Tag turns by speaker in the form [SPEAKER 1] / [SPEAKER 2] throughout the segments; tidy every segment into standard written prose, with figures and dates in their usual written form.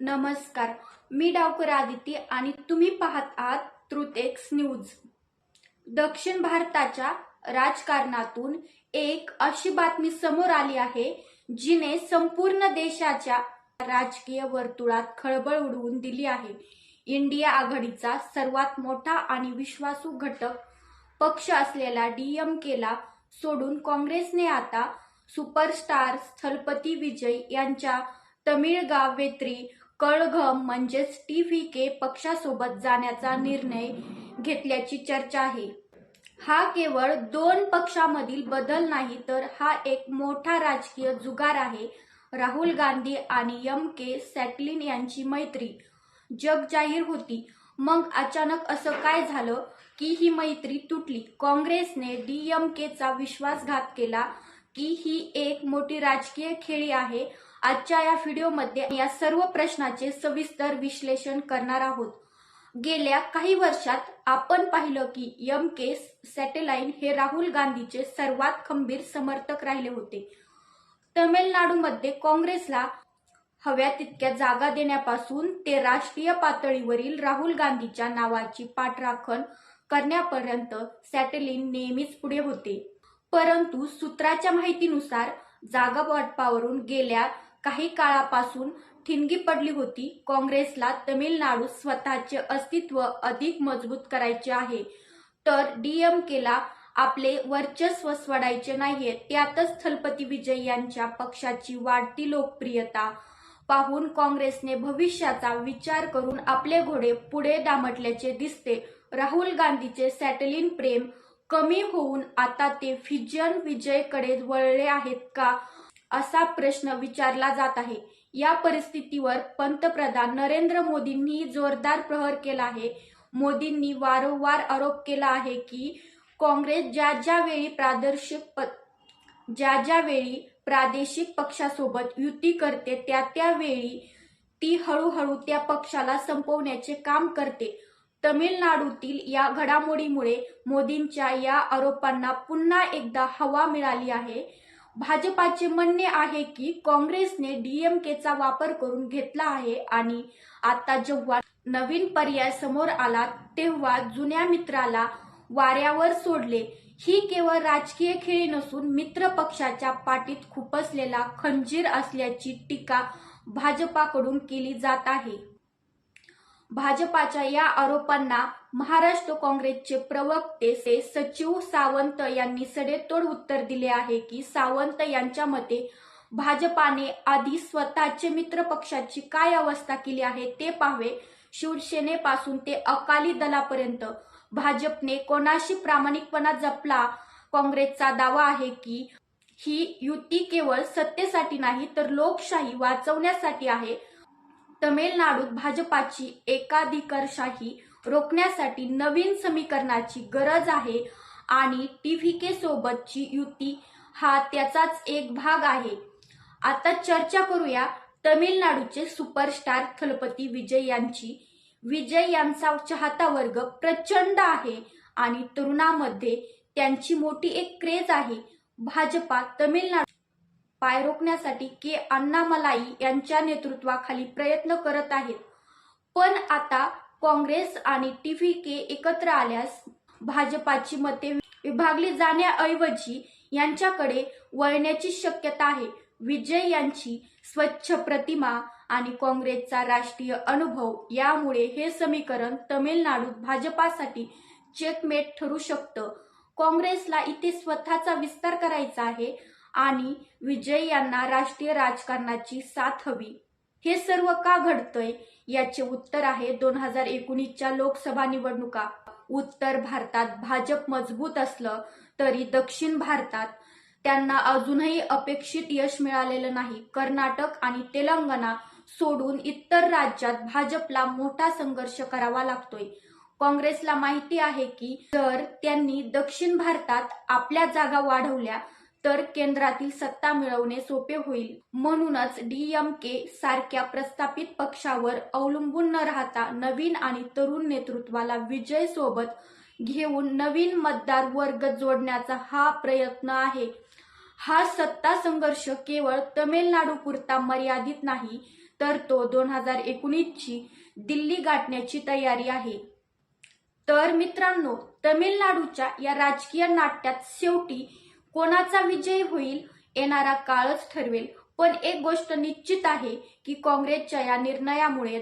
[SPEAKER 1] नमस्कार, मी डावकर आदिती आणि तुम्ही पाहत आहात ट्रूथ एक्स न्यूज। दक्षिण भारताच्या राजकारणातून एक अशी बातमी समोर आली आहे जिने संपूर्ण देशाच्या राजकीय वर्तुळात खळबळ उडवून दिली आहे। इंडिया आघाडीचा सर्वात मोठा आणि विश्वासू घटक पक्ष असलेला डीएमकेला सोडून काँग्रेसने आता सुपरस्टार स्थलपती विजय यांच्या तमिळगावेत्री कळघम म्हणजेच टीव्हीके पक्षासोबत जाण्याचा निर्णय घेतल्याची चर्चा आहे। हा केवळ दोन पक्षामधील बदल नाही, तर हा एक मोठा राजकीय जुगार आहे। राहुल गांधी आणि एम.के. स्टॅलिन यांची मैत्री जगजाहीर होती, मग अचानक असं काय झालं की ही मैत्री तुटली? काँग्रेसने डीएमकेचा विश्वासघात केला की ही एक मोठी राजकीय खेळी आहे? आजच्या या व्हिडिओमध्ये या सर्व प्रश्नाचे सविस्तर विश्लेषण करणार आहोत। गेल्या काही वर्षात आपण पाहिलं की एम.के. स्टॅलिन हे राहुल गांधीचे सर्वात खंबीर समर्थक राहिले होते। तमिळनाडूमध्ये काँग्रेसला हव्या तितक्या जागा देण्यापासून ते राष्ट्रीय पातळीवरील राहुल गांधीच्या नावाची पाठराखण करण्यापर्यंत स्टॅलिन नेहमीच पुढे होते। परंतु सूत्राच्या माहितीनुसार जागा वाटपावरून गेल्या काही काळापासून ठिणगी पडली होती। काँग्रेसला तमिळनाडूत स्वतःचे अस्तित्व अधिक मजबूत करायचे आहे, तर डीएमकेला आपले वर्चस्व सोडायचे नाहीये। त्यातच स्थलपती विजय यांच्या पक्षाची वाढती लोकप्रियता पाहून काँग्रेसने भविष्याचा विचार करून आपले घोडे पुढे दामटल्याचे दिसते। राहुल गांधीचे स्टॅलिन प्रेम कमी होऊन आता ते विजयकडे वळले आहेत का, असा प्रश्न विचारला जात आहे। या परिस्थितीवर पंतप्रधान नरेंद्र मोदींनी जोरदार प्रहार केला आहे। मोदींनी वारंवार आरोप केला आहे की काँग्रेस ज्या वेळी प्रादेशिक पक्षासोबत युती करते त्यावेळी ती हळूहळू त्या पक्षाला संपवण्याचे काम करते। तमिळनाडूतील या घडामोडीमुळे मोदींच्या या आरोपांना पुन्हा एकदा हवा मिळाली आहे। भाजपाचे म्हणणे आहे की काँग्रेसने डीएमकेचा वापर करून घेतला आहे आणि आता जेव्हा नवीन पर्याय समोर आला तेव्हा जुन्या मित्राला वाऱ्यावर सोडले। ही केवळ राजकीय खेळी नसून मित्र पक्षाच्या पाठीत खुपसलेला खंजीर असल्याची टीका भाजपाकडून केली जात आहे। भाजपाच्या या आरोपांना महाराष्ट्र काँग्रेसचे प्रवक्ते सचिव सावंत यांनी सडेतोड उत्तर दिले आहे की सावंत यांच्या मते भाजपाने आधी स्वतःचे मित्र पक्षाची काय अवस्था केली आहे ते पाहावे। शिवसेनेपासून ते अकाली दलापर्यंत भाजपने कोणाशी प्रामाणिकपणा जपला? काँग्रेसचा दावा आहे की ही युती केवळ सत्तेसाठी नाही, तर लोकशाही वाचवण्यासाठी आहे। तमिळनाडूत भाजपाची एकाधिकारशाही रोखण्यासाठी नवीन समीकरणाची गरज आहे आणि टीव्हीके सोबतची युती हा त्याचाच एक भाग आहे। आता चर्चा करूया तमिळनाडूचे सुपरस्टार स्थलपती विजय यांची। विजय यांचा चाहता वर्ग प्रचंड आहे आणि तरुणांमध्ये त्यांची मोठी एक क्रेज आहे। भाजपा तमिळनाडू पाय रोखण्यासाठी के अण्णामलाई यांच्या नेतृत्वाखाली प्रयत्न करत आहेत, पण आता काँग्रेस आणि टीव्हीके एकत्र आल्यास भाजपाची मते विभागली जाण्याऐवजी यांच्याकडे वळण्याची शक्यता आहे। विजय यांची स्वच्छ प्रतिमा आणि काँग्रेसचा राष्ट्रीय अनुभव यामुळे हे समीकरण तमिळनाडूत भाजपासाठी चेकमेट ठरू शकतं। काँग्रेसला इथे स्वतःचा विस्तार करायचा आहे आणि विजय यांना राष्ट्रीय राजकारणाची साथ हवी। हे सर्व का घडतंय याचे उत्तर आहे 2019च्या लोकसभा निवडणुका। उत्तर भारतात भाजप मजबूत असलं तरी दक्षिण भारतात त्यांना अजूनही अपेक्षित यश मिळालेलं नाही। कर्नाटक आणि तेलंगणा सोडून इतर राज्यात भाजपला मोठा संघर्ष करावा लागतोय। काँग्रेसला माहिती आहे की जर त्यांनी दक्षिण भारतात आपल्या जागा वाढवल्या तर केंद्रातील सत्ता मिळवणे सोपे होईल। म्हणूनच डीएमके सारख्या प्रस्थापित पक्षावर अवलंबून न राहता नवीन आणि तरुण नेतृत्वाला विजय सोबत घेऊन नवीन मतदार वर्ग जोडण्याचा हा प्रयत्न आहे। हा सत्ता संघर्ष केवळ तमिळनाडूपुरता मर्यादित नाही, तर तो 2019ची दिल्ली गाठण्याची तयारी आहे. तर मित्रांनो, तमिळनाडूच्या या राजकीय नाट्यात शेवटी कोणाचा विजय होईल येणारा काळच ठरवेल. पण एक गोष्ट निश्चित आहे की काँग्रेसच्या या निर्णयामुळे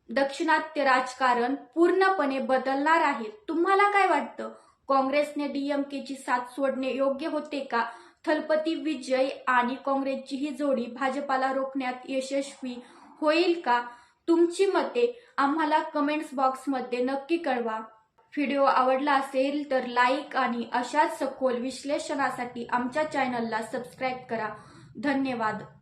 [SPEAKER 1] दाक्षिणात्य राजकारण पूर्णपणे बदलणार आहे. तुम्हाला काय वाटतं? काँग्रेसने डीएमकेची साथ सोडणे योग्य होते का? थलपती विजय आणि काँग्रेसची ही जोडी भाजपाला रोखण्यात यशस्वी होईल का? तुमची मते आम्हाला कमेंट्स बॉक्समध्ये नक्की कळवा. व्हिडिओ आवडला असेल तर लाईक आणि अशाच सखोल विश्लेषणासाठी आमच्या चॅनलला सबस्क्राईब करा. धन्यवाद.